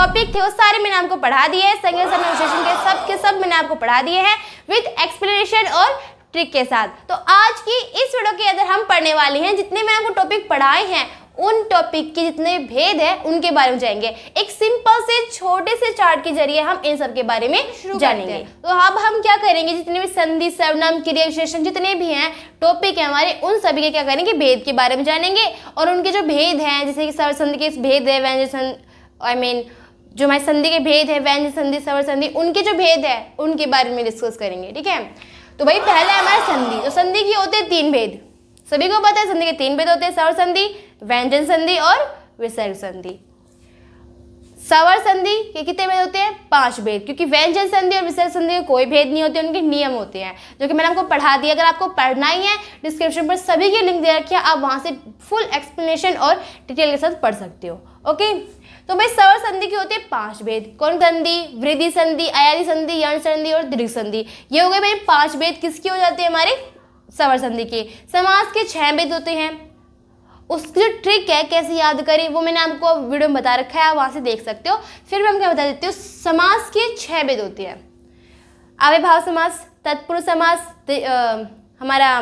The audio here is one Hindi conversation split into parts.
टॉपिक थे वो सारे मैंने आपको पढ़ा दिए हैं, संज्ञा समय विशेषण के सब मैंने आपको पढ़ा दिए हैं विद एक्सप्लेनेशन और ट्रिक के साथ। तो आज की इस वीडियो के अंदर हम पढ़ने वाले हैं जितने मैंने आपको टॉपिक पढ़ाए हैं उन टॉपिक के जितने भेद है उनके बारे में जाएंगे। एक सिंपल से छोटे से चार्ट के जरिए हम इन सब के बारे में जानेंगे। तो अब हम क्या करेंगे, जितने भी संधि, सर्वनाम, क्रिया विशेषण जितने भी हैं टॉपिक है हमारे, उन सभी के क्या करेंगे, भेद के बारे में जानेंगे और उनके जो भेद हैं, जैसे कि सर्व संधि के भेद है, व्यंजन जो हमारे संधि के भेद है, व्यंजन संधि, स्वर संधि, उनके जो भेद है उनके बारे में डिस्कस करेंगे। ठीक है, तो भाई पहला है हमारा संधि। तो संधि के होते हैं 3 भेद, सभी को पता है संधि के 3 भेद होते हैं, स्वर संधि, व्यंजन संधि और विसर्ग संधि। स्वर संधि के कितने भेद होते हैं? 5 भेद, क्योंकि व्यंजन संधि और विसर्ग संधि के कोई भेद नहीं होते, उनके नियम होते हैं जो कि मैंने आपको पढ़ा दिया। अगर आपको पढ़ना ही है डिस्क्रिप्शन पर सभी के लिंक दे रखे हैं, आप वहां से फुल एक्सप्लेनेशन और डिटेल के साथ पढ़ सकते हो। ओके, तो भाई स्वर संधि के होते हैं 5 भेद। कौन संधि? वृद्धि संधि, अयादि संधि, यण संधि और दीर्घ संधि। ये हो गए भाई 5 भेद किसके हो जाते हैं? हमारे स्वर संधि के। समास के 6 भेद होते हैं। उसकी जो ट्रिक है कैसे याद करें वो मैंने आपको वीडियो में बता रखा है, आप वहां से देख सकते हो। फिर मैं क्या बता देती हूँ, समास के 6 भेद होते हैं। अव्ययभाव समास, तत्पुरुष समास, हमारा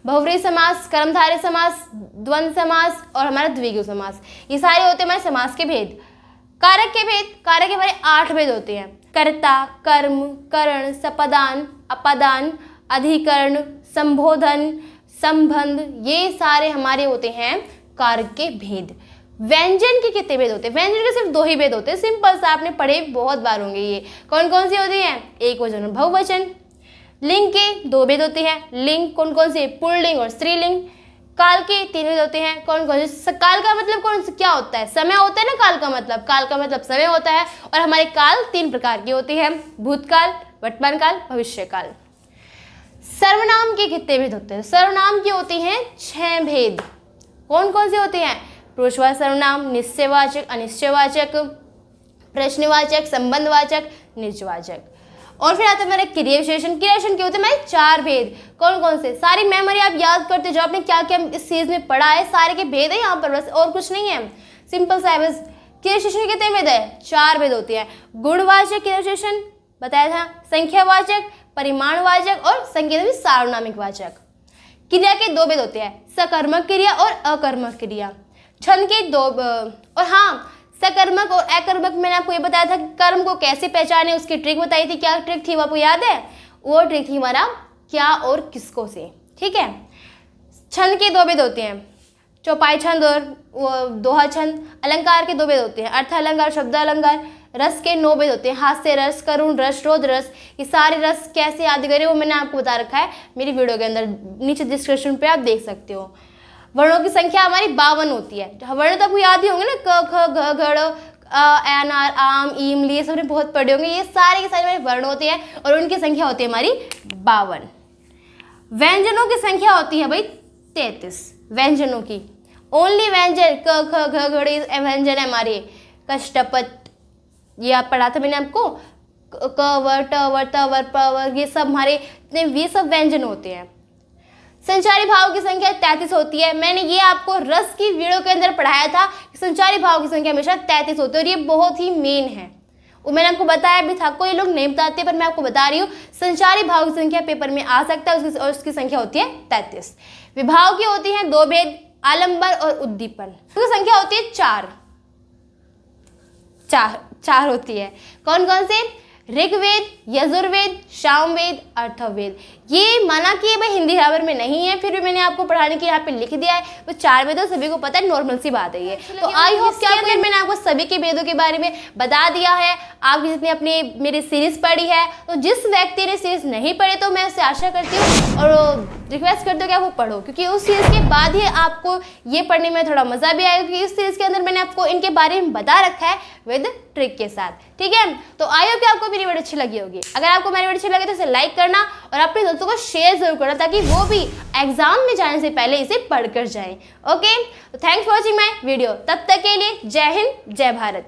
बहुव्रीहि समास, कर्मधारय समास, द्वंद्व समास और हमारा द्विगु समास। ये सारे होते हैं हमारे समास के भेद। कारक के भेद, कारक के हमारे 8 भेद होते हैं। कर्ता, कर्म, करण, सपदान, अपदान, अधिकरण, संबोधन, संबंध, ये सारे हमारे होते हैं कारक के भेद। व्यंजन के कितने भेद होते हैं? व्यंजन के सिर्फ 2 ही भेद होते हैं, सिंपल सा, आपने पढ़े बहुत बार होंगे। ये कौन कौन से होते हैं? एक वचन और बहुवचन। लिंग के 2 भेद होते हैं। लिंग कौन कौन से? पुल्लिंग और स्त्रीलिंग। काल के 3 भेद होते हैं। कौन कौन से? काल का मतलब कौन सा क्या होता है? समय होता है ना काल का मतलब। काल का मतलब समय होता है और हमारे काल 3 प्रकार के होते हैं, भूतकाल, वर्तमान काल, भविष्य काल। सर्वनाम के कितने भेद होते हैं? सर्वनाम के होते हैं 6 भेद। कौन कौन से होते हैं? पुरुषवाचक सर्वनाम, निश्चयवाचक, अनिश्चयवाचक, प्रश्नवाचक, संबंधवाचक, निजवाचक। और फिर आता है हमारे क्रिया विशेषण। क्रिया विशेषण के होते हैं हमारे 4 भेद। कौन कौन से? सारी मेमोरी आप याद करते जो आपने क्या क्या इस चीज में पढ़ा है, सारे के भेद है यहाँ पर, बस और कुछ नहीं है, सिंपल सा है बस। क्रिया विशेषण के कितने भेद है? 4 भेद होते हैं। गुणवाचक क्रिया विशेषण बताया था, संख्यावाचक, परिमाणवाचक और संकेत में सार्वनामिक वाचक। क्रिया के 2 भेद होते हैं, सकर्मक क्रिया और अकर्मक क्रिया। छंद के 2 और हाँ, सकर्मक और अकर्मक मैंने आपको ये बताया था कि कर्म को कैसे पहचाने, उसकी ट्रिक बताई थी। क्या ट्रिक थी वो आपको याद है? वो ट्रिक थी हमारा क्या और किसको से। ठीक है, छंद के 2 भेद होते हैं, चौपाई छंद और दोहा छंद। अलंकार के 2 भेद होते हैं, अर्थ अलंकार, शब्द अलंकार। रस के 9 भेद होते हैं, हास्य रस, करुण रस, रोध रस। ये सारे रस कैसे याद करें वो मैंने आपको बता रखा है मेरी वीडियो के अंदर, नीचे डिस्क्रिप्शन पे आप देख सकते हो। वर्णों की संख्या हमारी 52 होती है। वर्ण तो आपको याद ही होंगे ना, क, ख, घ, घड़, एन, आर, आम, ईम, ली, सबने बहुत पढ़े होंगे। ये सारे के सारे हमारे वर्ण होते हैं और उनकी संख्या होती है हमारी 52। व्यंजनों की संख्या होती है भाई 33 व्यंजनों की। ओनली व्यंजन क, ख, घ, घड़ व्यंजन है हमारे। कष्टपट ये आप पढ़ा था मैंने आपको, क, व, ट, व, त, व, प, व, ये सब हमारे ये सब व्यंजन होते हैं। संचारी भाव की संख्या 33 होती है। मैंने ये आपको रस की वीडियो के अंदर पढ़ाया था कि संचारी भाव की संख्या हमेशा 33 होती है और ये बहुत ही मेन है। वो मैंने आपको बताया भी था, कोई लोग नहीं बताते पर मैं आपको बता रही हूँ। संचारी भाव की संख्या पेपर में आ सकता है और उसकी संख्या होती है 33। विभाव की होती है 2 भेद, आलंबर और उद्दीपन। उसकी संख्या होती है 4 होती है। कौन कौन से? ऋग्वेद, यजुर्वेद, सामवेद, अथर्ववेद। ये माना कि भाई हिंदी ग्रामर में नहीं है, फिर भी मैंने आपको पढ़ाने के यहाँ पे लिख दिया है। वो 4 वेद सभी को पता है, नॉर्मल सी बात है ये। तो आई होप क्या मैंने आपको सभी के वेदों के बारे में बता दिया है। आपकी जितनी अपनी मेरी सीरीज पढ़ी है, तो जिस व्यक्ति ने सीरीज नहीं पढ़ी तो मैं उससे आशा करती हूँ और रिक्वेस्ट करती हूँ कि आप वो पढ़ो, क्योंकि उस सीरीज के बाद ही आपको ये पढ़ने में थोड़ा मजा भी आएगा, क्योंकि इस सीरीज के अंदर मैंने आपको इनके बारे में बता रखा है विद ट्रिक के साथ। ठीक है, तो आई होप कि आपको मेरी वीडियो अच्छी लगी होगी। अगर आपको मेरी वीडियो अच्छी लगे तो इसे लाइक करना और अपने दोस्तों को शेयर जरूर करना, ताकि वो भी एग्जाम में जाने से पहले इसे पढ़कर जाएं। ओके, तो thanks for watching my video. तब तक के लिए जय हिंद, जय भारत।